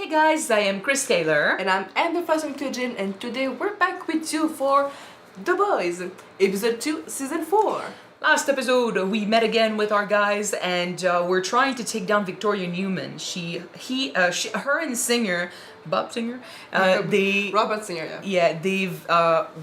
Hey guys, I am Chris Taylor. And I'm Amber from Kyuujin, and today we're back with you for The Boys, Episode 2, Season 4. Last episode, we met again with our guys, and we're trying to take down Victoria Newman. Her and Singer, Bob Singer, Robert Singer, yeah. Yeah, they've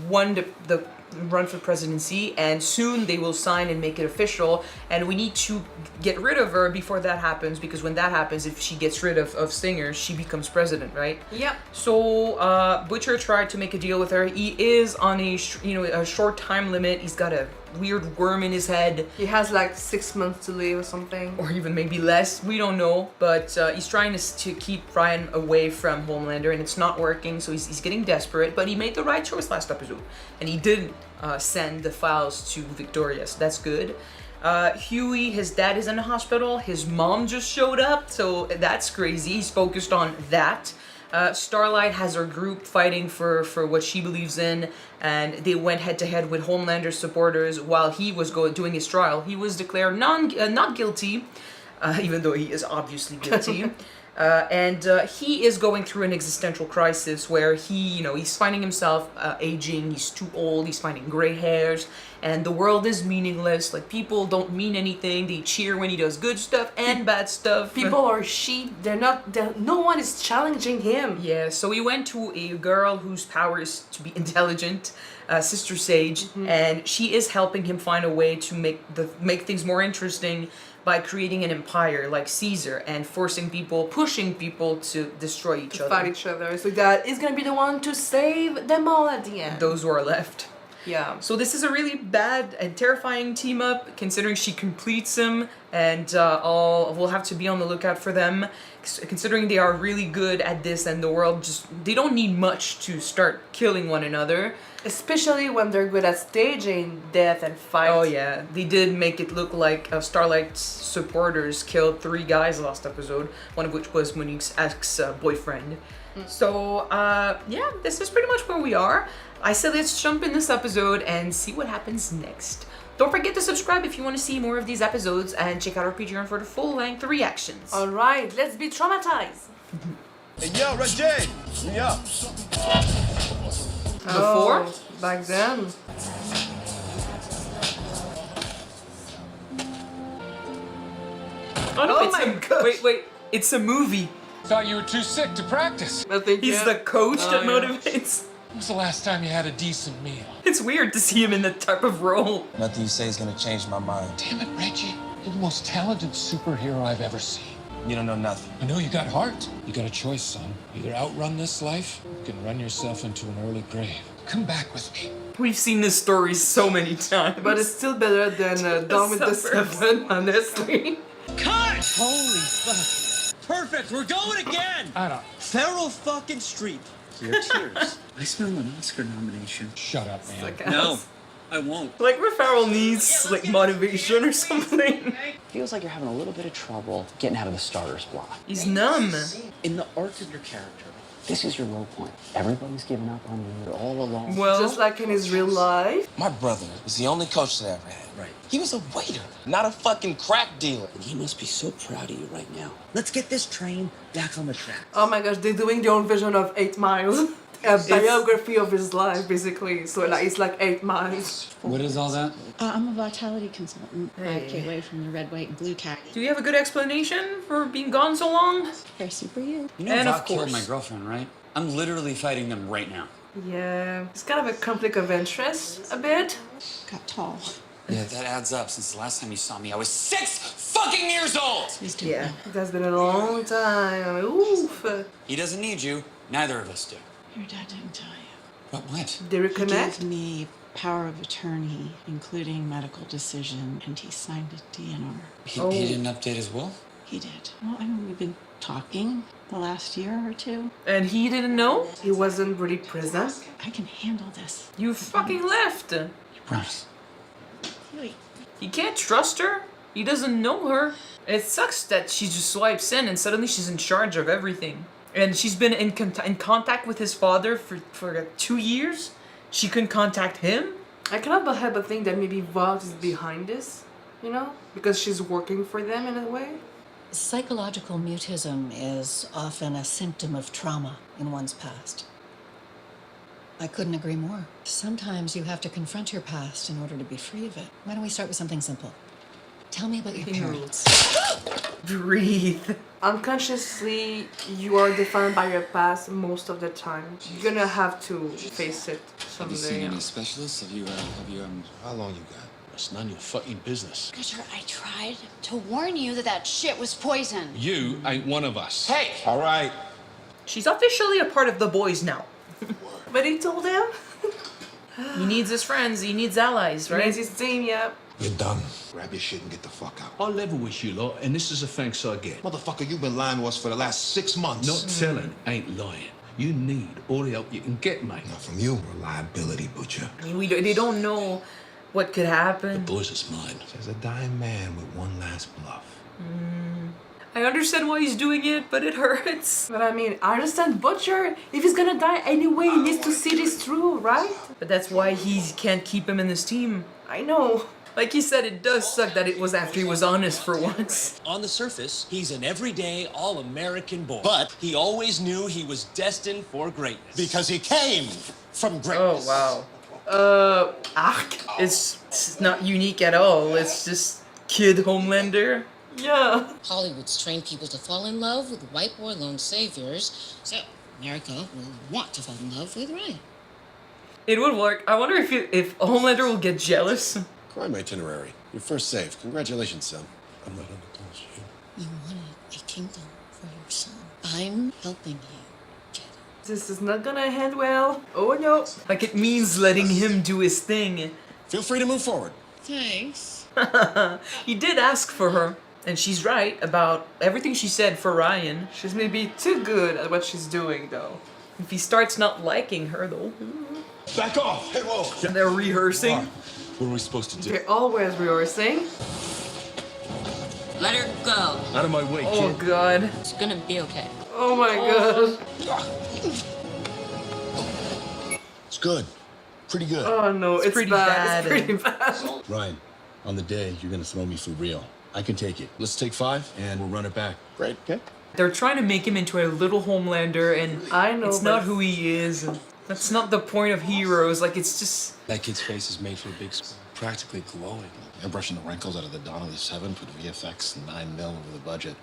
won the run for presidency, and soon they will sign and make it official, and we need to get rid of her before that happens, because when that happens, if she gets rid of Singer, she becomes president, right? Yep. So Butcher tried to make a deal with her. He is on a short time limit. He's got a weird worm in his head. He has like 6 months to live or something. Or even maybe less, we don't know, but he's trying to keep Ryan away from Homelander, and it's not working, so he's getting desperate, but he made the right choice last episode, and he didn't send the files to Victoria, so that's good. Huey, his dad is in the hospital, his mom just showed up, so that's crazy. He's focused on that. Starlight has her group fighting for what she believes in, and they went head-to-head with Homelander supporters while he was doing his trial. He was declared not guilty, even though he is obviously guilty. And he is going through an existential crisis where he's finding himself aging, he's too old, he's finding gray hairs, and the world is meaningless. Like, people don't mean anything, they cheer when he does good stuff and bad stuff. People are sheep, no one is challenging him. Yeah, so he went to a girl whose power is to be intelligent, Sister Sage, and she is helping him find a way to make things more interesting by creating an empire like Caesar and pushing people to destroy each other. Fight each other. So that is gonna be the one to save them all at the end. Those who are left. Yeah. So this is a really bad and terrifying team up, considering she completes him, and we'll have to be on the lookout for them, considering they are really good at this, and the world they don't need much to start killing one another. Especially when they're good at staging death and fight. Oh yeah, they did make it look like Starlight's supporters killed 3 guys last episode, one of which was Monique's ex-boyfriend. So yeah, this is pretty much where we are. I said let's jump in this episode and see what happens next. Don't forget to subscribe if you want to see more of these episodes, and check out our Patreon for the full-length reactions. Alright, let's be traumatized. Hey, yo, Rajay! Yeah. Before? Oh, back then. Oh no, Oh my gosh. Wait, it's a movie. Thought you were too sick to practice. I think He's the coach that motivates. When was the last time you had a decent meal? It's weird to see him in that type of role. Nothing you say is gonna change my mind. Damn it, Reggie. You're the most talented superhero I've ever seen. You don't know nothing. I know you got heart. You got a choice, son. Either outrun this life, or you can run yourself into an early grave. Come back with me. We've seen this story so many times. But it's still better than Dawn with the suburbs. Seven, honestly. Cut! Holy fuck. Perfect, we're going again! I don't... Feral fucking Streep. Your tears. I smell an Oscar nomination. Shut up, man. No, I won't. Like, Farrell needs like motivation or something. Feels like you're having a little bit of trouble getting out of the starter's block. He's numb. In the arc of your character, this is your low point. Everybody's given up on you all along. Well, Just like in his real life. My brother was the only coach that I ever had. Right. He was a waiter, not a fucking crack dealer. And he must be so proud of you right now. Let's get this train back on the track. Oh my gosh, they're doing their own version of 8 Miles. A biography of his life, basically. So like, it's like 8 Miles. What is all that? I'm a vitality consultant. 5K away from the red, white, and blue tag. do you have a good explanation for being gone so long? Very super you. You know And of Vought killed course. my girlfriend, right? I'm literally fighting them right now. Yeah. It's kind of a conflict of interest, a bit. Got tall. Yeah, that adds up. Since the last time you saw me, I was 6 fucking years old! He's doing Yeah. well. It has been a long time. Oof. He doesn't need you. Neither of us do. Your dad didn't tell you. What? They He reconnect. gave me power of attorney, including medical decision, and he signed a DNR. He didn't update his will? He did. Well, I mean, we've been talking the last year or two. And he didn't know? He wasn't really present. I can handle this. You fucking left. You promise? Wait. He can't trust her. He doesn't know her. It sucks that she just swipes in and suddenly she's in charge of everything. And she's been in contact with his father for 2 years. She couldn't contact him. I cannot help but think that maybe Vought is behind this, you know? Because she's working for them in a way. Psychological mutism is often a symptom of trauma in one's past. I couldn't agree more. Sometimes you have to confront your past in order to be free of it. Why don't we start with something simple? Tell me about your parents. Breathe. Unconsciously, you are defined by your past most of the time. You're gonna have to face it Have you seen someday. any specialists? Have you How long you got? It's none of your fucking business. Richard, I tried to warn you that shit was poison. You ain't one of us. Hey! All right. She's officially a part of the boys now. But he told him. He needs his friends, he needs allies, right? Raise his team, yeah. You're done. Grab your shit and get the fuck out. I'll level with you lot, and this is the thanks I get. Motherfucker, you've been lying to us for the last 6 months. Not telling ain't lying. You need all the help you can get, mate. Not from you. Reliability, butcher. I mean, they don't know what could happen. Boys, it's mine. There's a dying man with one last bluff. I understand why he's doing it, but it hurts. But I mean, I understand Butcher. If he's gonna die anyway, he needs to see this through, right? But that's why he can't keep him in his team. I know. Like he said, it does suck that it was after he was honest for once. On the surface, he's an everyday, all-American boy. But he always knew he was destined for greatness. Because he came from Oh, greatness. wow. It's not unique at all. It's just Kid Homelander. Yeah. Hollywood's trained people to fall in love with white boy lone saviors, so America will want to fall in love with Ryan. It would work. I wonder if Homelander will get jealous. Crime itinerary. Your first save. Congratulations, son. I'm not under bullshit. You wanted a kingdom for your son. I'm helping you get it. This is not gonna end well. Oh no. Like it means letting him do his thing. Feel free to move forward. Thanks. He did ask for her. And she's right about everything she said for Ryan. She's maybe too good at what she's doing, though. If he starts not liking her, though. Back off! Hey, whoa! They're rehearsing. What are we supposed to do? They're always rehearsing. Let her go. Out of my way, Oh, kid. God. It's gonna be okay. Oh my god. It's good. Pretty good. Oh no, it's pretty bad. bad. It's pretty bad. Ryan, on the day, you're gonna throw me for real. I can take it. Let's take 5, and we'll run it back. Great, okay? They're trying to make him into a little Homelander, and I know, it's but not who he is. And that's not the point of heroes. Like, it's just... That kid's face is made for a big screen. Practically glowing. They're brushing the wrinkles out of the Donnelly 7, put VFX 9 mil over the budget.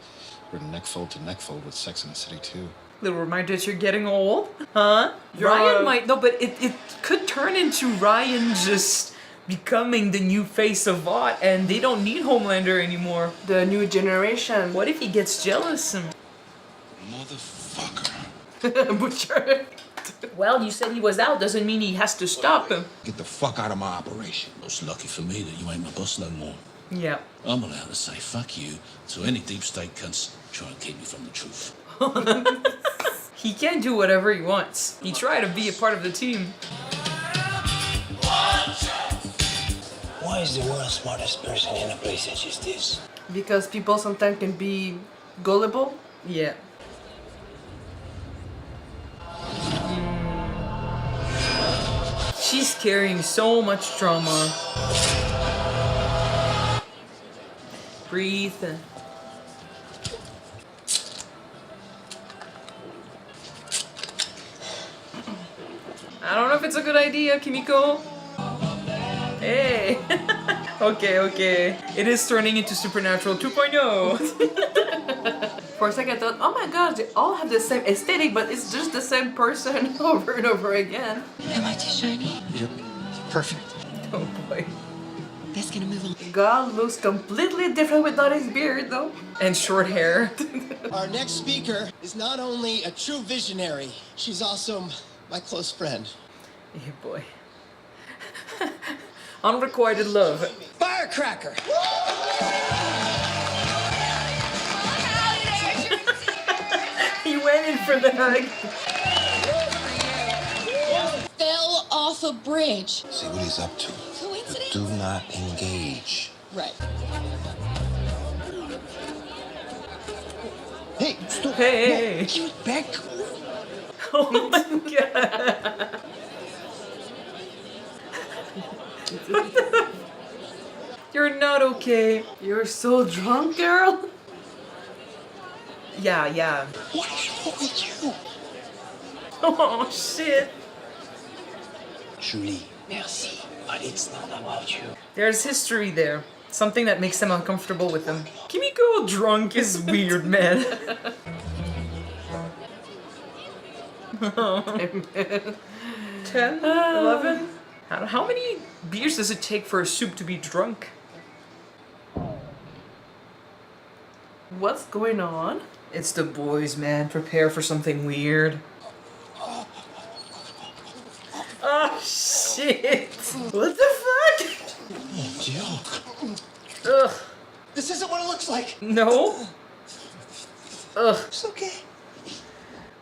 We're neck fold to neck fold with Sex in the City 2. Little reminder that you're getting old. Huh? You're Ryan might... No, but it could turn into Ryan just becoming the new face of Vought, and they don't need Homelander anymore. The new generation. What if he gets jealous? Motherfucker. Butcher. Well, you said he was out, doesn't mean he has to stop him. Get the fuck out of my operation. It's lucky for me that you ain't my boss no more. Yeah. I'm allowed to say fuck you to any deep state cunts try and keep me from the truth. He can do whatever he wants. He tried to be a part of the team. Why is the world's smartest person in a place such as this? Because people sometimes can be gullible. Yeah. She's carrying so much trauma. Breathe. I don't know if it's a good idea, Kimiko. Hey. Okay. It is turning into Supernatural 2.0. For a second I thought, oh my god, they all have the same aesthetic, but it's just the same person over and over again. Am I too shiny? You're perfect. Oh boy. That's gonna move on. God looks completely different without his beard, though. And short hair. Our next speaker is not only a true visionary, she's also my close friend. Yeah, boy. Unrequited love. Firecracker! He went in for the hug. Fell off a bridge. See what he's up to. Coincidence? Do not engage. Right. Hey, stop. Hey. Get back. Oh my god. You're not okay. You're so drunk, girl. Yeah. What is wrong with you? Oh shit. Julie, merci. But it's not about you. There's history there. Something that makes them uncomfortable with him. Kimiko drunk is weird, man. 10? 11? How many beers does it take for a soup to be drunk? What's going on? It's the boys, man. Prepare for something weird. Oh, shit. What the fuck? Ugh. This isn't what it looks like. No. Ugh. It's okay.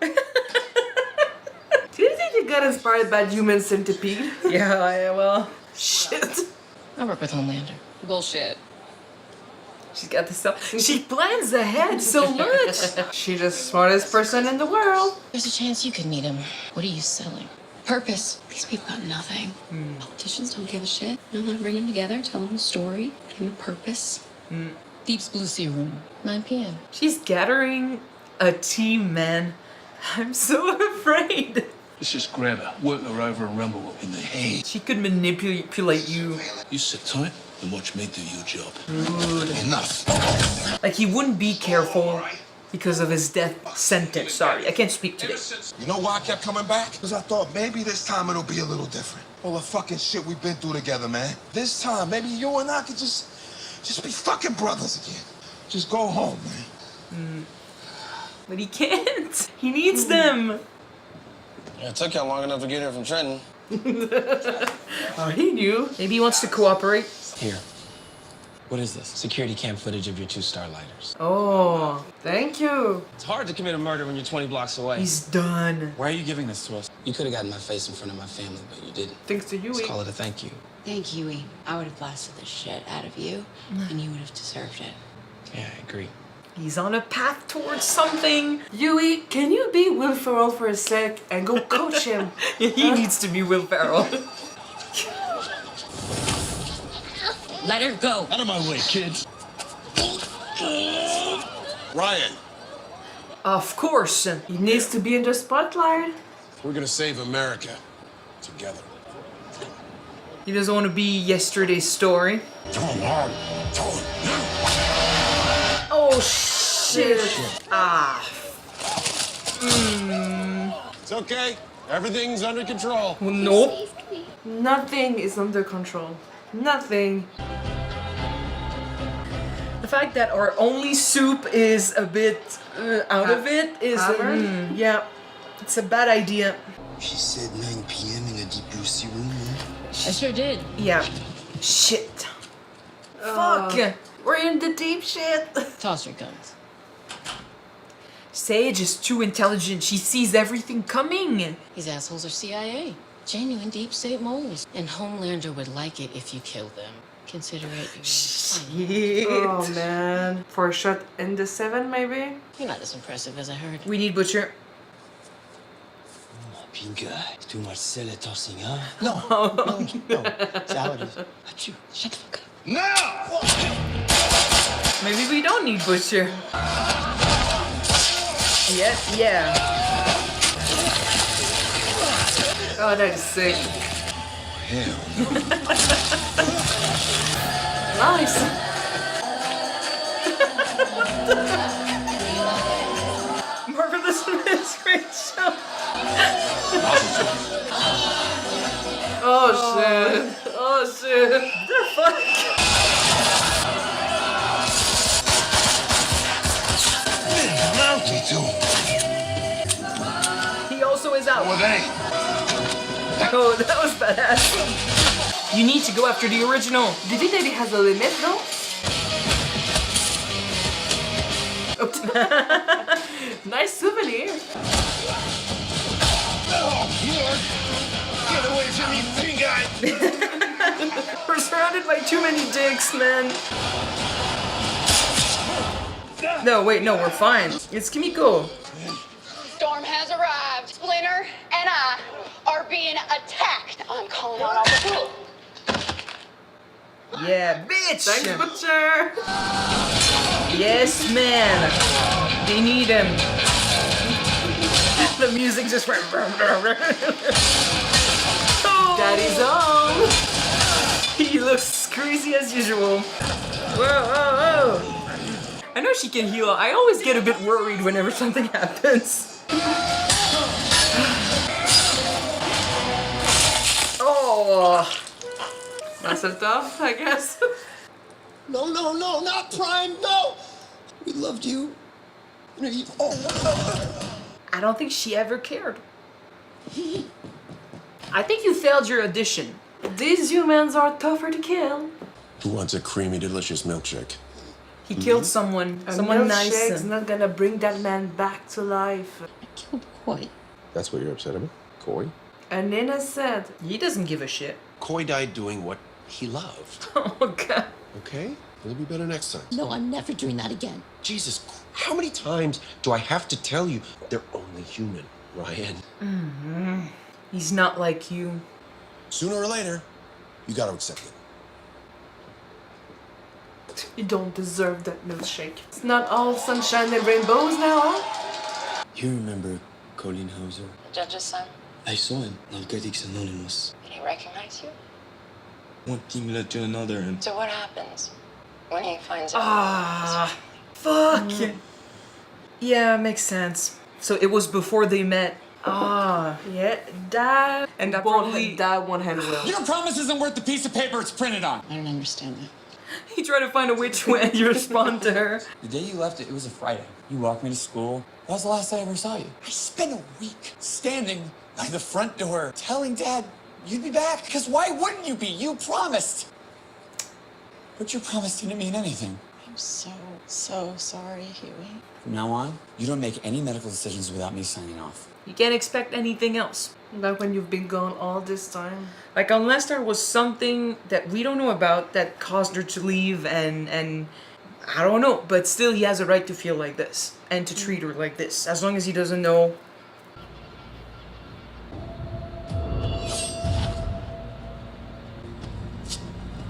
Do you think you got inspired by Human Centipede? Yeah, well. Shit. I work with Homelander. Bullshit. She's got this stuff. She plans ahead so much. She's the smartest person in the world. There's a chance you could meet him. What are you selling? Purpose. These people got nothing. Politicians don't give a shit. You know how to bring them together, tell them a story, give them a purpose. Deep's Blue Sea Room, 9 p.m. She's gathering a team, man. I'm so afraid. Let's just grab her, work her over and rumble her in the head. She could manipulate you. You sit tight and watch me do your job. Dude. Enough. Like, he wouldn't be careful because of his death sentence. Sorry, I can't speak today. You know why I kept coming back? Because I thought maybe this time it'll be a little different. All the fucking shit we've been through together, man. This time, maybe you and I could just be fucking brothers again. Just go home, man. But he can't. He needs them. Yeah, it took you long enough to get here from Trenton. Oh, he knew. Maybe he wants to cooperate. Here. What is this? Security cam footage of your 2 starlighters. Oh, thank you. It's hard to commit a murder when you're 20 blocks away. He's done. Why are you giving this to us? You could have gotten my face in front of my family, but you didn't. Thanks to you. Let's call it a thank you. Thank you, E. I would have blasted the shit out of you, and you would have deserved it. Yeah, I agree. He's on a path towards something. Yui, can you be Will Ferrell for a sec and go coach him? He needs to be Will Ferrell. Let her go. Out of my way, kids. Ryan, Of course. He needs to be in the spotlight. we're gonna save America together. He doesn't want to be yesterday's story. Oh, shit. Ah. It's okay. Everything's under control. Nope. Nothing is under control. Nothing. The fact that our only soup is a bit out of it is... yeah. It's a bad idea. She said 9 p.m. in the Deep Blue Sea Room. I sure did. Yeah. Shit. Fuck. We're in the deep shit. Toss your guns. Sage is too intelligent. She sees everything coming. These assholes are CIA. Genuine deep state moles. And Homelander would like it if you killed them. Consider it your Shit. Oh man. For a shot in the 7 maybe? You're not as impressive as I heard. We need Butcher. Pinga, too much silly tossing, huh? No. That's how it is. Achoo, shut the fuck up. Now! Maybe we don't need Butcher. Yes, yeah. Oh, that is sick. Hell. Nice. Marvelous Miss Rachel. Oh shit. Oh shit. The fuck? Me too. He also is out. Well, they. Oh, that was badass. You need to go after the original. Do you think that it has a limit though? Nice souvenir. Get away from me, Pinga! We're surrounded by too many dicks, man. No, wait, no, we're fine. It's Kimiko. Storm has arrived. Splinter and I are being attacked. I'm calling on all the crew. Yeah, bitch. Thanks, Butcher. Yes, man. They need him. The music just went. Oh. Daddy's home. He looks crazy as usual. Whoa, whoa, whoa. I know she can heal. I always get a bit worried whenever something happens. Oh. Massive tough, I guess. No, no, no, not Prime, no! We loved you. I don't think she ever cared. I think you failed your audition. These humans are tougher to kill. Who wants a creamy, delicious milkshake? He killed someone. A Someone nice. milkshake's not gonna bring that man back to life. Killed Coy. That's what you're upset about? Coy? And Nina said, He doesn't give a shit. Coy died doing what he loved. Oh, God. Okay? It'll be better next time. No, I'm never doing that again. Jesus, how many times do I have to tell you they're only human, Ryan? Mm-hmm. He's not like you. Sooner or later, you gotta accept it. you don't deserve that milkshake. It's not all sunshine and rainbows now, huh? You remember Colin Hauser? The judge's son. I saw him. Narcotics Anonymous. Did he recognize you? One team led to another and... So what happens when he finds out? Ah, fuck. Yeah, makes sense. So it was before they met. Ah, yeah, that and that one hand will. Your promise isn't worth the piece of paper it's printed on. I don't understand that. He tried to find a way to respond to her. The day you left, it was a Friday. You walked me to school. That was the last I ever saw you. I spent a week standing by the front door telling Dad you'd be back. Because why wouldn't you be? You promised. But your promise didn't mean anything. I'm so sorry, Huey. From now on, you don't make any medical decisions without me signing off. You can't expect anything else. Like when you've been gone all this time. Like unless there was something that we don't know about that caused her to leave and I don't know, but still he has a right to feel like this and to treat her like this. As long as he doesn't know.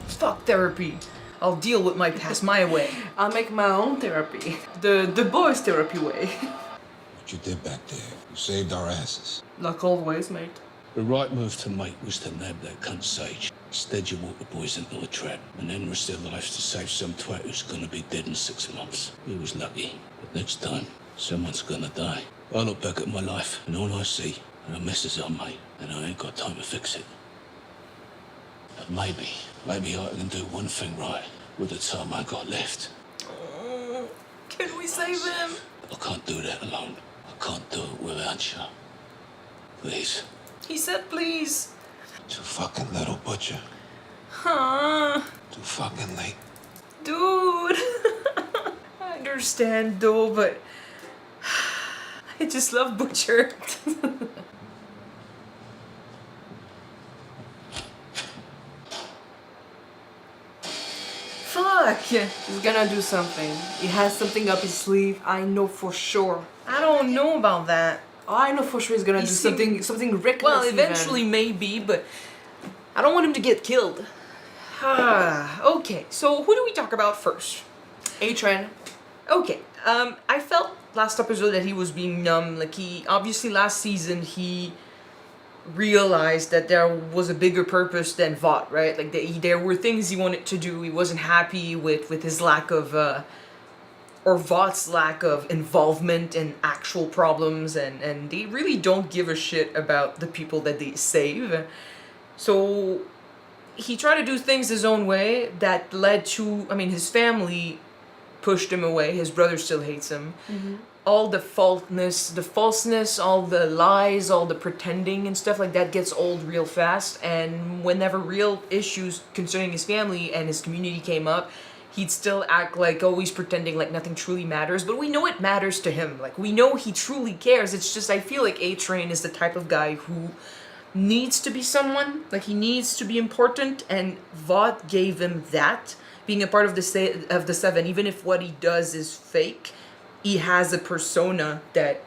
Fuck therapy. I'll deal with my past my way. I'll make my own therapy. The boys' therapy way. What you did back there, you saved our asses. Like always, mate. The right move to make was to nab that cunt Sage. Instead, you walk the boys into a trap and then risk their lives to save some twat who's gonna be dead in 6 months. He was lucky, but next time, someone's gonna die. I look back at my life and all I see are the messes I made, and I ain't got time to fix it. But maybe I can do one thing right with the time I got left. Oh, can we save him? I can't do that alone. I can't do it without you. Please. He said please. Too fucking little, Butcher. Huh. Too fucking late. Dude. I understand though, but I just love Butcher. Fuck. He's gonna do something. He has something up his sleeve. I know for sure. I don't know about that. I know for sure he's gonna do something reckless. Well, eventually maybe, but I don't want him to get killed. Okay, so who do we talk about first? A-Train. Okay, I felt last episode that he was being numb. Like he, obviously last season he realized that there was a bigger purpose than Vought, right? Like there were things he wanted to do. He wasn't happy with his lack of, or Vought's lack of involvement in actual problems, and they really don't give a shit about the people that they save. So he tried to do things his own way that led to, I mean, his family pushed him away. His brother still hates him. Mm-hmm. All the falseness, all the lies, all the pretending and stuff like that gets old real fast. And whenever real issues concerning his family and his community came up, he'd still act like always pretending like nothing truly matters. But we know it matters to him. Like, we know he truly cares. It's just, I feel like A-Train is the type of guy who needs to be someone. Like, he needs to be important. And Vought gave him that. Being a part of the Seven, even if what he does is fake, he has a persona that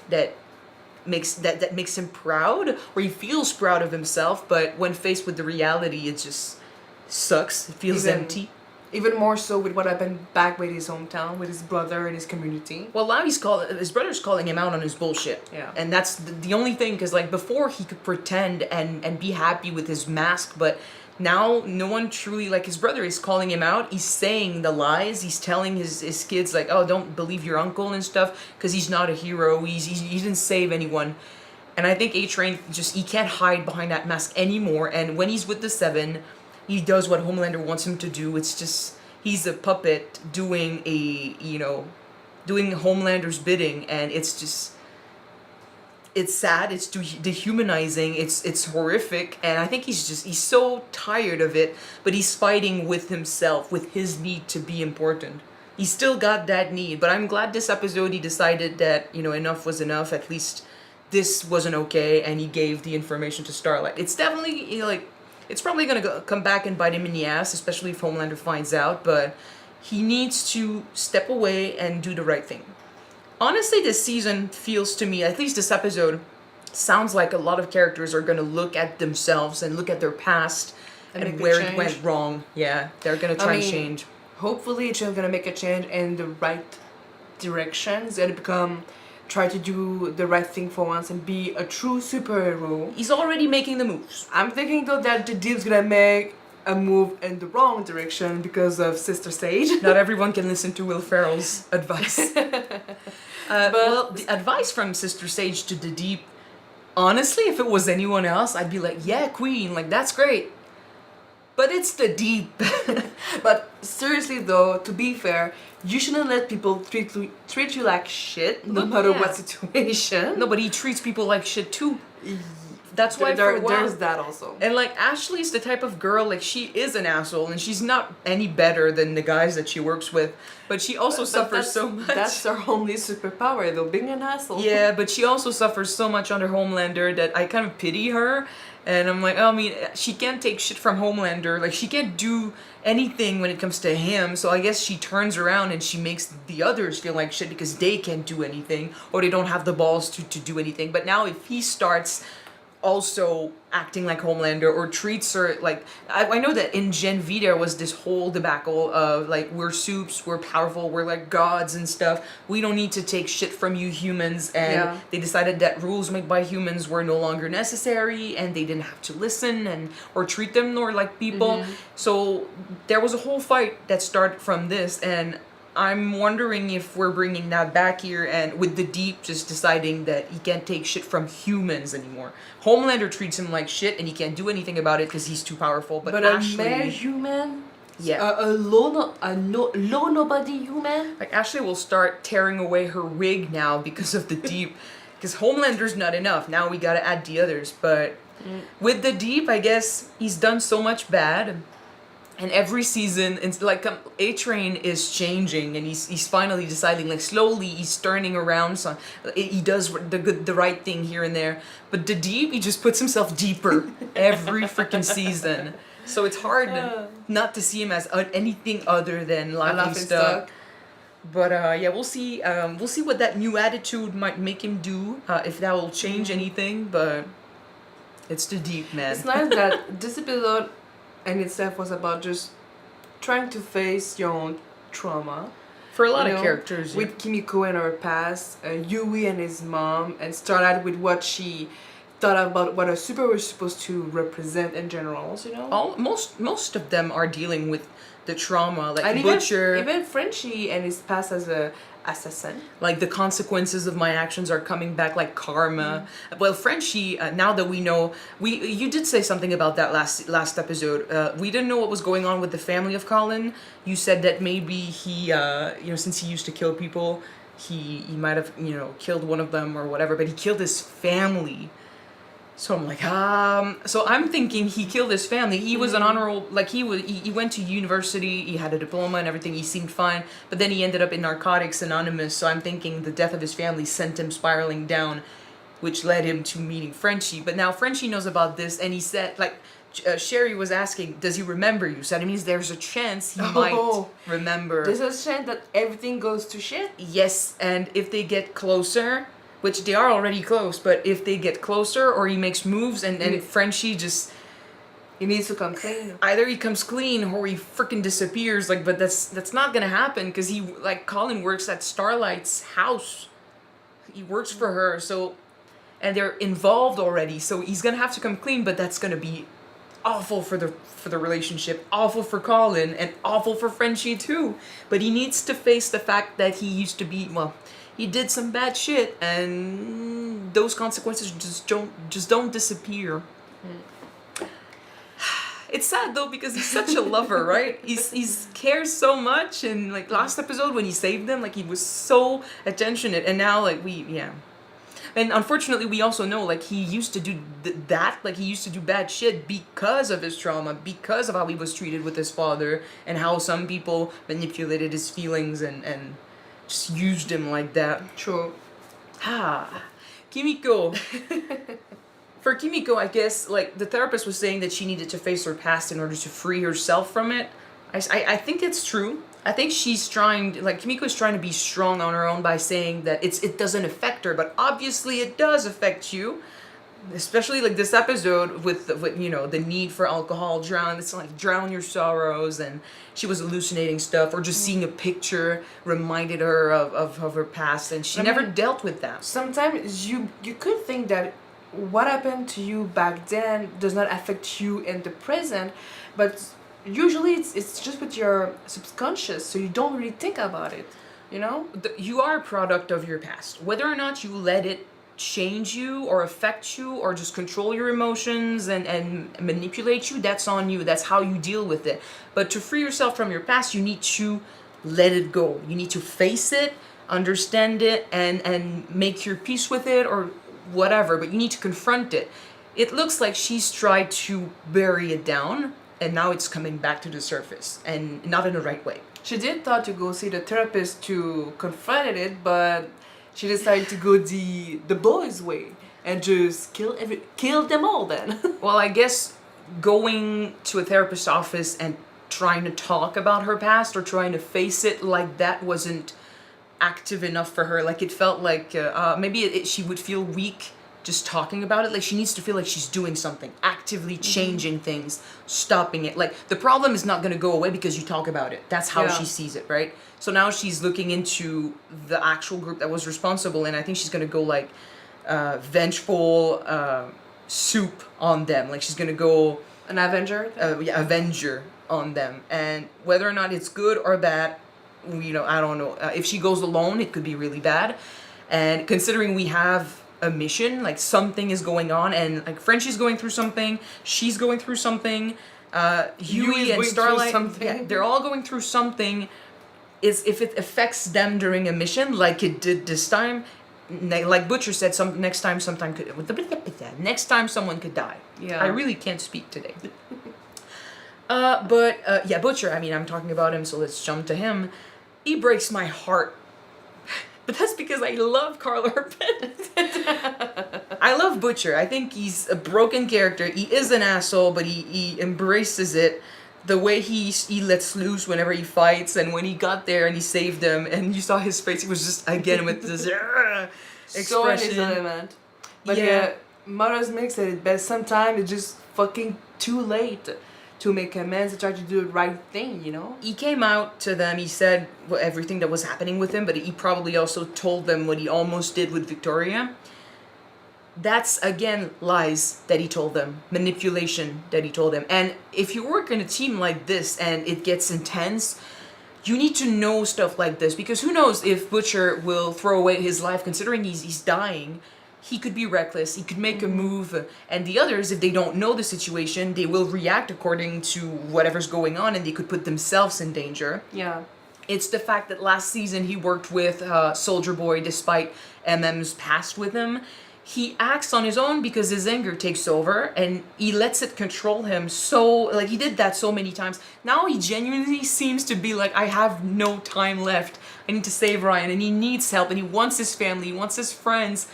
makes him proud, or he feels proud of himself. But when faced with the reality, it just sucks. It feels empty. Even more so with what happened back with his hometown, with his brother and his community. Well, now his brother's calling him out on his bullshit. Yeah. And that's the only thing, because like before he could pretend and be happy with his mask, but now no one truly, like his brother is calling him out. He's saying the lies. He's telling his kids like, oh, don't believe your uncle and stuff, because he's not a hero. He didn't save anyone. And I think A-Train he can't hide behind that mask anymore. And when he's with the Seven, he does what Homelander wants him to do. It's just, he's a puppet doing doing Homelander's bidding, and it's just, it's sad, it's dehumanizing, it's horrific, and I think he's so tired of it, but he's fighting with himself, with his need to be important. He's still got that need, but I'm glad this episode he decided that, enough was enough, at least this wasn't okay, and he gave the information to Starlight. It's definitely, it's probably going to come back and bite him in the ass, especially if Homelander finds out, but he needs to step away and do the right thing. Honestly, this season feels to me, at least this episode, sounds like a lot of characters are going to look at themselves and look at their past and where it went wrong. Yeah, they're going to try and change. Hopefully, it's going to make a change in the right directions and try to do the right thing for once and be a true superhero. He's already making the moves. I'm thinking though that the Deep's gonna make a move in the wrong direction because of Sister Sage. Not everyone can listen to Will Ferrell's advice. Well, the advice from Sister Sage to the Deep, honestly, if it was anyone else, I'd be like, yeah, Queen, like that's great. But it's the Deep. But seriously though, to be fair, you shouldn't let people treat you like shit, no matter what situation. No, but he treats people like shit too. That's why for a while, there's that also. And like Ashley's the type of girl, like she is an asshole, and she's not any better than the guys that she works with. But she also suffers so much. That's her only superpower, though, being an asshole. Yeah, but she also suffers so much under Homelander that I kind of pity her. And I'm like, she can't take shit from Homelander. Like, she can't do anything when it comes to him. So I guess she turns around and she makes the others feel like shit because they can't do anything. Or they don't have the balls to do anything. But now if he starts also acting like Homelander or treats her like... I know that in Gen V there was this whole debacle of like, we're supes, we're powerful, we're like gods and stuff. We don't need to take shit from you humans. And they decided that rules made by humans were no longer necessary and they didn't have to listen or treat them nor like people. So there was a whole fight that started from this, and I'm wondering if we're bringing that back here, and with the Deep just deciding that he can't take shit from humans anymore. Homelander treats him like shit, and he can't do anything about it because he's too powerful. But Ashley, a mere human, yeah, a low nobody human. Like Ashley will start tearing away her wig now because of the Deep, because Homelander's not enough. Now we gotta add the others. But with the Deep, I guess he's done so much bad. And every season, it's like A-Train is changing, and he's finally deciding, like slowly he's turning around. So he does the right thing here and there. But the Deep, he just puts himself deeper every freaking season. So it's hard not to see him as anything other than laughingstock. But yeah, we'll see. We'll see what that new attitude might make him do. If that will change anything. But it's the Deep, man. It's nice that this episode and itself was about just trying to face your own trauma. For a lot of characters. With Kimiko and her past, Yui and his mom, and start out with what she thought about what a superhero is supposed to represent in general, Most of them are dealing with the trauma, like and Butcher. Even Frenchie and his past as a assassin. Like the consequences of my actions are coming back like karma. Well, Frenchie, now that we know, you did say something about that last episode. We didn't know what was going on with the family of Colin. You said that maybe he, since he used to kill people, he might have, killed one of them or whatever, but he killed his family. So I'm like, so I'm thinking he killed his family. He was an honorable, like he went to university, he had a diploma and everything, he seemed fine, but then he ended up in Narcotics Anonymous, so I'm thinking the death of his family sent him spiraling down, which led him to meeting Frenchie. But now Frenchie knows about this, and he said, like, Sherry was asking, does he remember you? So that means there's a chance he might remember. There's a chance that everything goes to shit? Yes, and if they get closer, which they are already close, but if they get closer or he makes moves and Frenchie just He needs to come clean. Either he comes clean or he freaking disappears. Like, but that's not gonna happen because he, like, Colin works at Starlight's house. He works for her, so, and they're involved already. So he's gonna have to come clean, but that's gonna be awful for the relationship, awful for Colin, and awful for Frenchie too. But he needs to face the fact that he used to be, well, he did some bad shit, and those consequences just don't disappear. It's sad though because he's such a lover, right? He's cares so much, and like last episode when he saved them, like he was so attentionate, and now like and unfortunately we also know like he used to do that, like he used to do bad shit because of his trauma, because of how he was treated with his father, and how some people manipulated his feelings and just used him like that. True. Kimiko. For Kimiko, I guess, like, the therapist was saying that she needed to face her past in order to free herself from it. I think it's true. I think she's trying, like, Kimiko's trying to be strong on her own by saying that it doesn't affect her, but obviously it does affect you. Especially, like, this episode with you know, the need for alcohol, drown your sorrows, and she was hallucinating stuff, or just seeing a picture reminded her of her past, and she never dealt with that. Sometimes you could think that what happened to you back then does not affect you in the present, but usually it's just with your subconscious, so you don't really think about it, you know? You are a product of your past. Whether or not you let it change you or affect you or just control your emotions and manipulate you, that's on you. That's how you deal with it. But to free yourself from your past, you need to let it go. You need to face it, understand it, and make your peace with it, or whatever, but you need to confront it. It looks like she's tried to bury it down, and now it's coming back to the surface, and not in the right way. She did thought to go see the therapist to confront it, but she decided to go the boys' way and just kill them all then. Well, I guess going to a therapist's office and trying to talk about her past or trying to face it like that wasn't active enough for her. Like, it felt like maybe she would feel weak just talking about it. Like, she needs to feel like she's doing something, actively changing things, stopping it. Like, the problem is not going to go away because you talk about it. That's how she sees it, right? So now she's looking into the actual group that was responsible, and I think she's going to go like vengeful soup on them. Like, she's going to go an avenger. Avenger on them, and whether or not it's good or bad, you know, I don't know. If she goes alone, it could be really bad. And considering we have a mission, like something is going on, and like Frenchie's going through something, she's going through something, Huey and Starlight, they're all going through something. If it affects them during a mission, like it did this time, like Butcher said, next time someone could die. Yeah. I really can't speak today. But Butcher, I mean, I'm talking about him, so let's jump to him. He breaks my heart. But that's because I love Carl Urban. I love Butcher. I think he's a broken character. He is an asshole, but he embraces it. The way he lets loose whenever he fights, and when he got there and he saved them, and you saw his face, he was just, again, with this expression. So in his element. But Mother's Milk said it best. Sometimes it's just fucking too late to make amends and try to do the right thing, you know? He came out to them, he said everything that was happening with him, but he probably also told them what he almost did with Victoria. That's, again, lies that he told them, manipulation that he told them. And if you work in a team like this and it gets intense, you need to know stuff like this, because who knows if Butcher will throw away his life, considering he's dying. He could be reckless, he could make a move, and the others, if they don't know the situation, they will react according to whatever's going on, and they could put themselves in danger. Yeah. It's the fact that last season he worked with Soldier Boy despite MM's past with him. He acts on his own because his anger takes over, and he lets it control him. So, like, he did that so many times. Now he genuinely seems to be like, I have no time left. I need to save Ryan, and he needs help, and he wants his family, he wants his friends.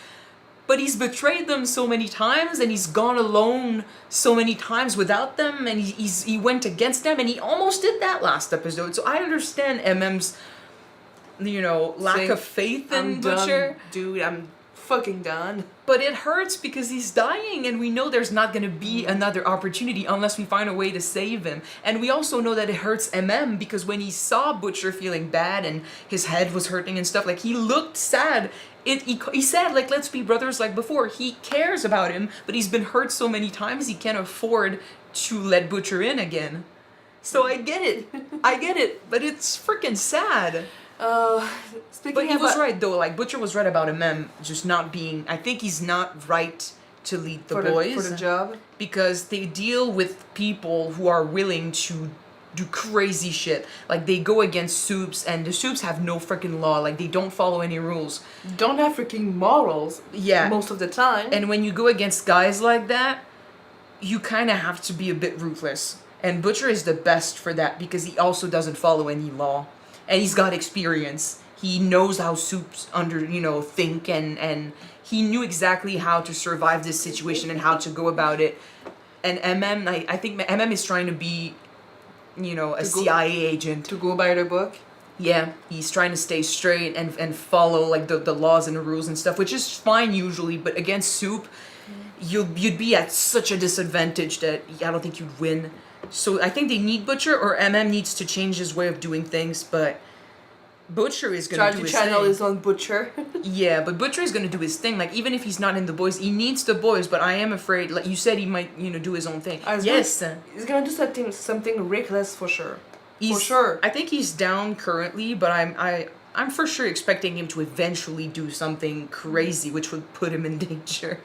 But he's betrayed them so many times, and he's gone alone so many times without them, and he went against them, and he almost did that last episode. So I understand MM's, you know, lack of faith in Butcher. Dude, I'm fucking done. But it hurts because he's dying, and we know there's not going to be another opportunity unless we find a way to save him. And we also know that it hurts MM because when he saw Butcher feeling bad and his head was hurting and stuff, like, he looked sad. He said, like, let's be brothers like before. He cares about him, but he's been hurt so many times he can't afford to let Butcher in again. So I get it, but it's freaking sad. But he was right though, like Butcher was right about MM just not being, I think he's not right to lead the boys. For the job? Because they deal with people who are willing to do crazy shit. Like they go against Supes, and the Supes have no freaking law, like they don't follow any rules. Don't have freaking morals. Yeah. Most of the time. And when you go against guys like that, you kind of have to be a bit ruthless. And Butcher is the best for that because he also doesn't follow any law. And he's got experience. He knows how Supes think, and he knew exactly how to survive this situation and how to go about it. And MM, I think MM is trying to be, a CIA agent. To go by the book? Yeah, he's trying to stay straight and follow like the laws and the rules and stuff, which is fine usually, but against Soup, you'd be at such a disadvantage that I don't think you'd win. So I think they need Butcher, or MM needs to change his way of doing things, but Butcher is going to do his thing. Try to channel his own Butcher. Yeah, but Butcher is going to do his thing. Like, even if he's not in the boys, he needs the boys, but I am afraid, like you said, he might, do his own thing. He's going to do something reckless for sure. For sure. I think he's down currently, but I'm for sure expecting him to eventually do something crazy, which would put him in danger.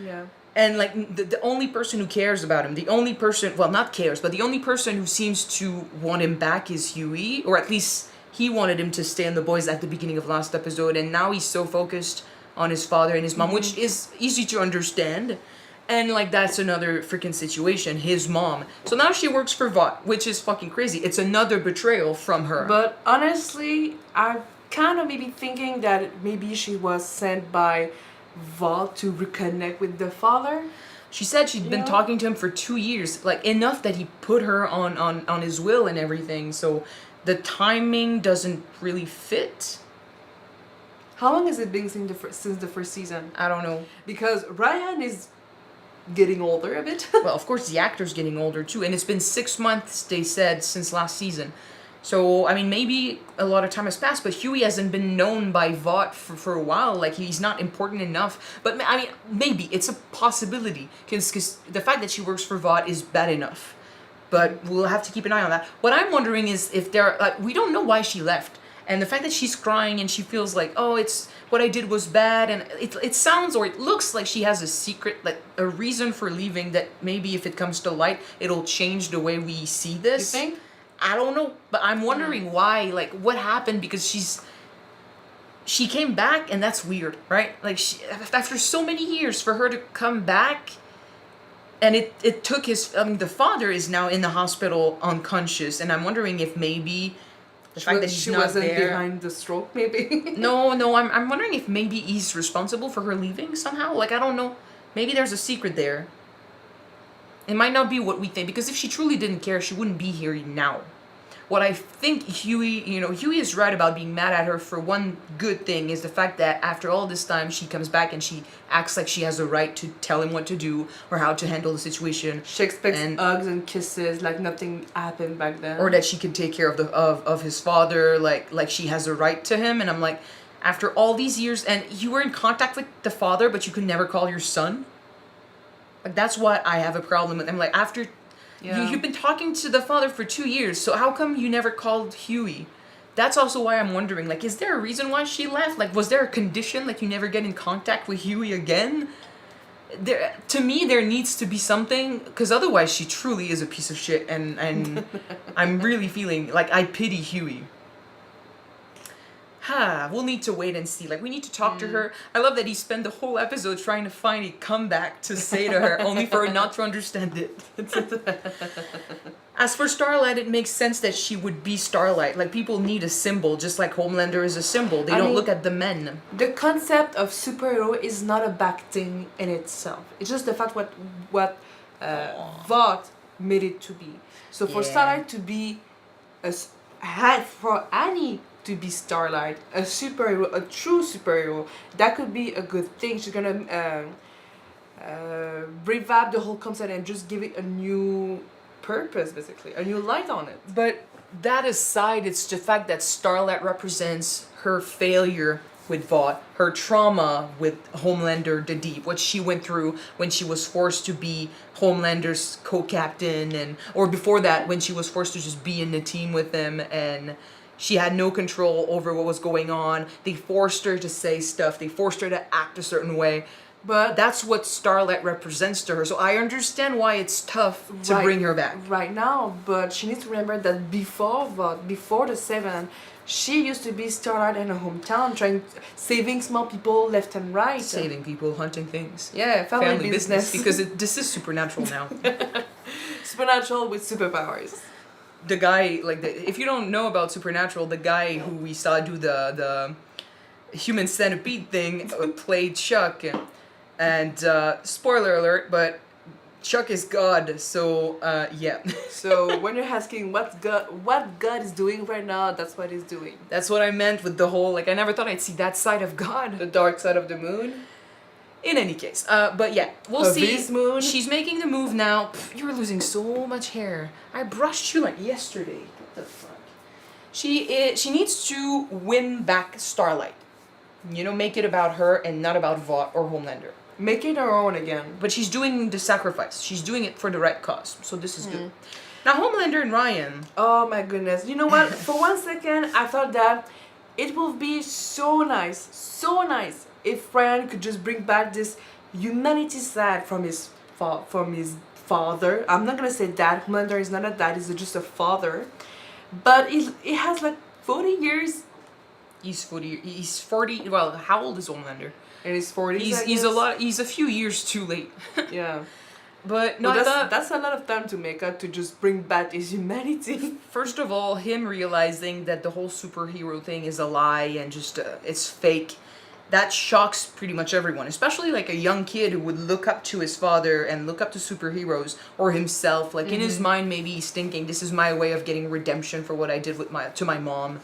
Yeah. And like the only person who cares about him, the only person, well, not cares, but the only person who seems to want him back is Huey, or at least he wanted him to stay in the boys at the beginning of last episode, and now he's so focused on his father and his mom, which is easy to understand. And like that's another freaking situation, his mom. So now she works for Vought, which is fucking crazy. It's another betrayal from her. But honestly, I'm kind of maybe thinking that maybe she was sent by Vought to reconnect with the father. She said she'd been talking to him for 2 years, like enough that he put her on his will and everything. So the timing doesn't really fit. How long has it been since the first season? I don't know. Because Ryan is getting older a bit. Well, of course the actor's getting older too, and it's been 6 months, they said, since last season. So, I mean, maybe a lot of time has passed, but Huey hasn't been known by Vought for a while. Like, he's not important enough. But, I mean, maybe. It's a possibility. Because the fact that she works for Vought is bad enough. But we'll have to keep an eye on that. What I'm wondering is if there... we don't know why she left. And the fact that she's crying and she feels like, oh, it's... what I did was bad. And it sounds, or it looks like she has a secret, like, a reason for leaving that maybe if it comes to light, it'll change the way we see this. You think? I don't know, but I'm wondering why, like, what happened, because she came back, and that's weird, right? Like, after so many years, for her to come back, and it took the father is now in the hospital unconscious, and I'm wondering if maybe the fact that she not wasn't there, behind the stroke, maybe? No, I'm wondering if maybe he's responsible for her leaving somehow, like, I don't know, maybe there's a secret there. It might not be what we think, because if she truly didn't care, she wouldn't be here now. What I think Huey is right about being mad at her for one good thing is the fact that after all this time, she comes back and she acts like she has a right to tell him what to do or how to handle the situation. She expects hugs and kisses like nothing happened back then. Or that she can take care of his father, like she has a right to him. And I'm like, after all these years, and you were in contact with the father, but you could never call your son? Like, that's what I have a problem with. I'm like, after you've been talking to the father for 2 years, so how come you never called Huey? That's also why I'm wondering, like, is there a reason why she left? Like, was there a condition, like, you never get in contact with Huey again? To me, there needs to be something, because otherwise she truly is a piece of shit, and I'm really feeling, like, I pity Huey. We'll need to wait and see. Like, we need to talk to her. I love that he spent the whole episode trying to find a comeback to say to her, only for her not to understand it. As for Starlight, it makes sense that she would be Starlight. Like, people need a symbol, just like Homelander is a symbol. They don't look at the men. The concept of superhero is not a bad thing in itself. It's just the fact what Vought made it to be. So for Starlight to be for Annie to be Starlight, a superhero, a true superhero. That could be a good thing. She's gonna revamp the whole concept and just give it a new purpose, basically, a new light on it. But that aside, it's the fact that Starlight represents her failure with Vought, her trauma with Homelander the Deep, what she went through when she was forced to be Homelander's co-captain, and or before that when she was forced to just be in the team with him and she had no control over what was going on. They forced her to say stuff, they forced her to act a certain way. But that's what Starlight represents to her. So I understand why it's tough to bring her back. Right now, but she needs to remember that before the 7, she used to be Starlight in her hometown, saving small people left and right. Saving people, hunting things. Yeah, family business. Because this is supernatural now. Supernatural with superpowers. The guy, if you don't know about Supernatural, the guy who we saw do the human centipede thing played Chuck. And spoiler alert, but Chuck is God, so yeah. So when you're asking what God is doing right now, that's what he's doing. That's what I meant with the whole, I never thought I'd see that side of God. The dark side of the moon. In any case, but yeah, we'll see. This moon. She's making the move now. You're losing so much hair. I brushed you like yesterday. What the fuck? She needs to win back Starlight. You know, make it about her and not about Vought or Homelander. Make it her own again. But she's doing the sacrifice. She's doing it for the right cause. So this is good. Now, Homelander and Ryan. Oh my goodness. You know what? For 1 second, I thought that it would be so nice if Ryan could just bring back this humanity side from his father. I'm not gonna say dad. Homelander is not a dad. He's just a father. But it has like 40 years. He's 40. Well, how old is Homelander? In his 40s. He's a few years too late. Yeah. But no, that's a lot of time to make up to just bring back his humanity. First of all, him realizing that the whole superhero thing is a lie and just it's fake. That shocks pretty much everyone, especially like a young kid who would look up to his father and look up to superheroes or himself. Like in his mind, maybe he's thinking, "This is my way of getting redemption for what I did to my mom,"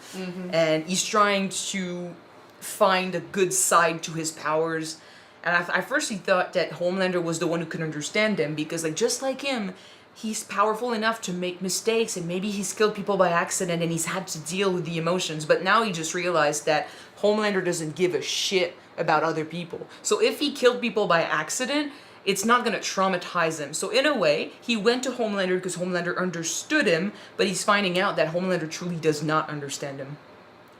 and he's trying to find a good side to his powers. And I firstly thought that Homelander was the one who could understand him because, just like him, he's powerful enough to make mistakes and maybe he's killed people by accident and he's had to deal with the emotions. But now he just realized that Homelander doesn't give a shit about other people. So if he killed people by accident, it's not going to traumatize him. So in a way, he went to Homelander because Homelander understood him, but he's finding out that Homelander truly does not understand him.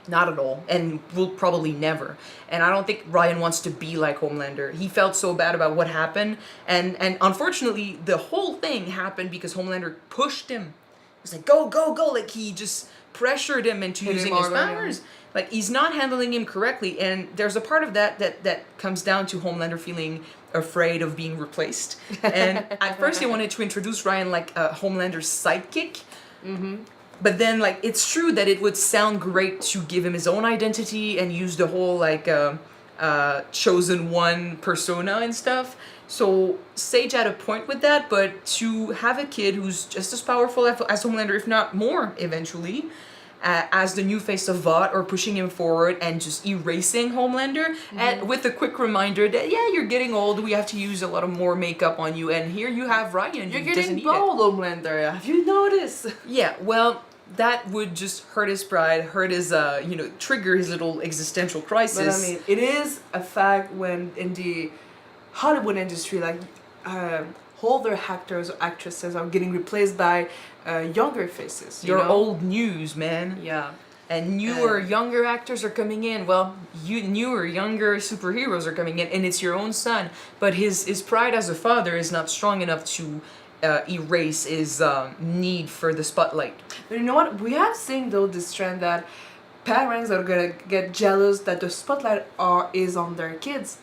Not at all, and will probably never. And I don't think Ryan wants to be like Homelander. He felt so bad about what happened, and unfortunately, the whole thing happened because Homelander pushed him. He was like, go, go, go, like he just pressured him into using his powers. Like he's not handling him correctly, and there's a part of that comes down to Homelander feeling afraid of being replaced. And at first, they wanted to introduce Ryan like Homelander's sidekick. But then, it's true that it would sound great to give him his own identity and use the whole, chosen one persona and stuff. So Sage had a point with that, but to have a kid who's just as powerful as Homelander, if not more, eventually, as the new face of Vought, or pushing him forward and just erasing Homelander, and with a quick reminder that, yeah, you're getting old, we have to use a lot of more makeup on you, and here you have Ryan. You're getting bald, Homelander. Have you noticed? Yeah, well, that would just hurt his pride, hurt his, trigger his little existential crisis. But I mean, it is a fact when in the Hollywood industry, older actors or actresses are getting replaced by younger faces. You're old news, man. Yeah. And newer, younger actors are coming in. Well, newer, younger superheroes are coming in, and it's your own son. But his pride as a father is not strong enough to erase his need for the spotlight. But you know what? We have seen though this trend that parents are gonna get jealous that the spotlight is on their kids.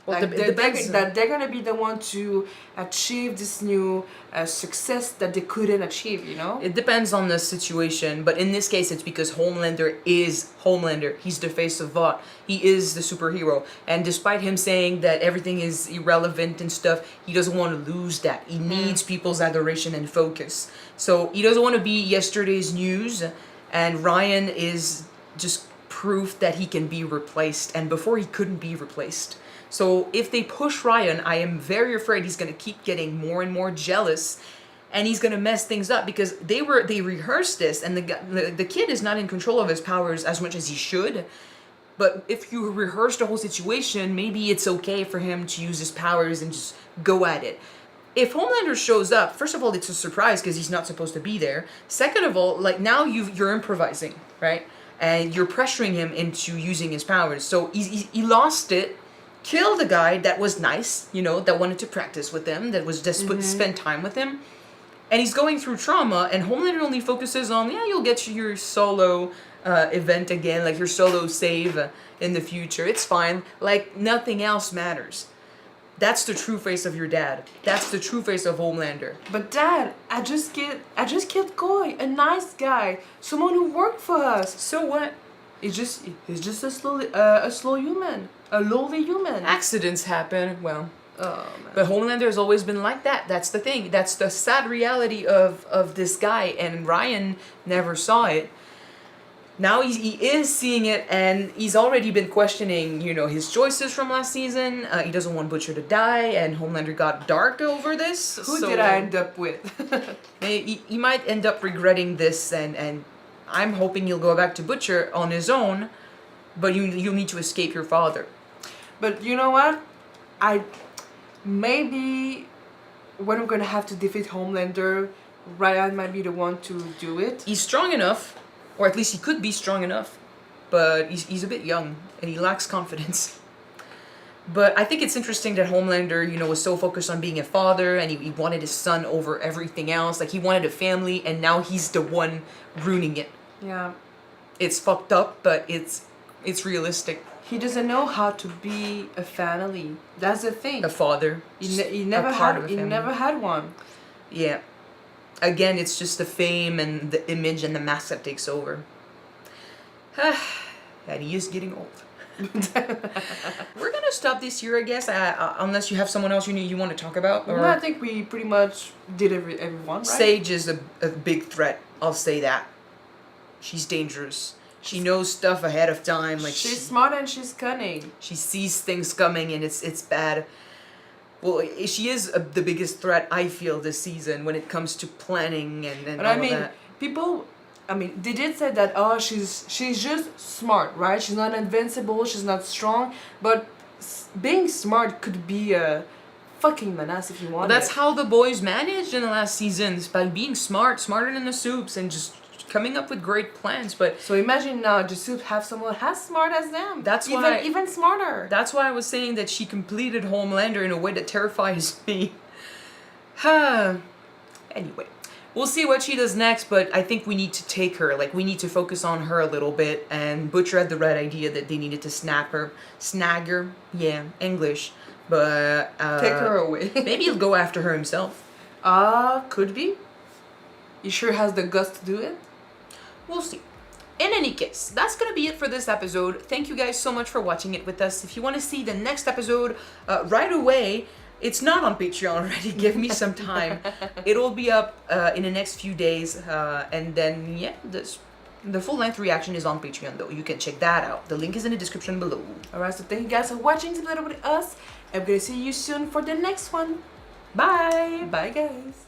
Well, they're gonna be the one to achieve this new success that they couldn't achieve, you know? It depends on the situation, but in this case, it's because Homelander is Homelander. He's the face of Vought. He is the superhero. And despite him saying that everything is irrelevant and stuff, he doesn't want to lose that. He needs people's adoration and focus. So he doesn't want to be yesterday's news, and Ryan is just proof that he can be replaced, and before he couldn't be replaced. So if they push Ryan, I am very afraid he's going to keep getting more and more jealous, and he's going to mess things up, because they rehearsed this, and the kid is not in control of his powers as much as he should. But if you rehearse the whole situation, maybe it's okay for him to use his powers and just go at it. If Homelander shows up, first of all, it's a surprise because he's not supposed to be there. Second of all, like, now you're improvising, right? And you're pressuring him into using his powers. So he lost it, killed a guy that was nice, you know, that wanted to practice with him, that was just spend time with him. And he's going through trauma, and Homelander only focuses on, yeah, you'll get your solo event again, like your solo save in the future. It's fine. Like, nothing else matters. That's the true face of your dad. That's the true face of Homelander. But Dad, I just killed Goy, a nice guy, someone who worked for us. So what? He's just a slow human, a lowly human. Accidents happen. Well. Oh, man. But Homelander has always been like that. That's the thing. That's the sad reality of this guy, and Ryan never saw it. Now he is seeing it, and he's already been questioning, you know, his choices from last season. He doesn't want Butcher to die, and Homelander got dark over this. Who did I end up with? he might end up regretting this, and I'm hoping he'll go back to Butcher on his own, but you need to escape your father. But you know what? Maybe when we're gonna have to defeat Homelander, Ryan might be the one to do it. He's strong enough. Or at least he could be strong enough, but he's a bit young and he lacks confidence. But I think it's interesting that Homelander, you know, was so focused on being a father, and he wanted his son over everything else. Like, he wanted a family, and now he's the one ruining it. Yeah. It's fucked up, but it's realistic. He doesn't know how to be a family. That's the thing. A father. He never had one. Yeah. Again, it's just the fame and the image and the mask that takes over. And he is getting old. We're gonna stop this here, I guess, unless you have someone else you want to talk about. Or No, I think we pretty much did everyone, right? Sage is a big threat. I'll say that. She's dangerous. She knows stuff ahead of time. Like, she's smart and she's cunning. She sees things coming, and it's bad. Well, she is the biggest threat, I feel, this season when it comes to planning and all I mean, of that. people, I mean, they did say that, oh, she's just smart, right? She's not invincible, she's not strong, but being smart could be a fucking menace if you want. Well, that's how the boys managed in the last seasons, by being smarter than the Soups, and just coming up with great plans. But so imagine now the Soups have someone as smart as them. That's even smarter. That's why I was saying that she completed Homelander in a way that terrifies me. Anyway, we'll see what she does next, but I think we need to take her. Like, we need to focus on her a little bit, and Butcher had the right idea that they needed to snag her. Yeah, English. But take her away. Maybe he'll go after her himself. Could be. He sure has the guts to do it. We'll see. In any case, that's gonna be it for this episode. Thank you guys so much for watching it with us. If you want to see the next episode right away, it's not on Patreon already. Give me some time. It'll be up in the next few days, and then yeah, the full-length reaction is on Patreon though. You can check that out. The link is in the description below. Alright, so thank you guys for watching this little with us. I'm gonna see you soon for the next one. Bye. Bye, guys.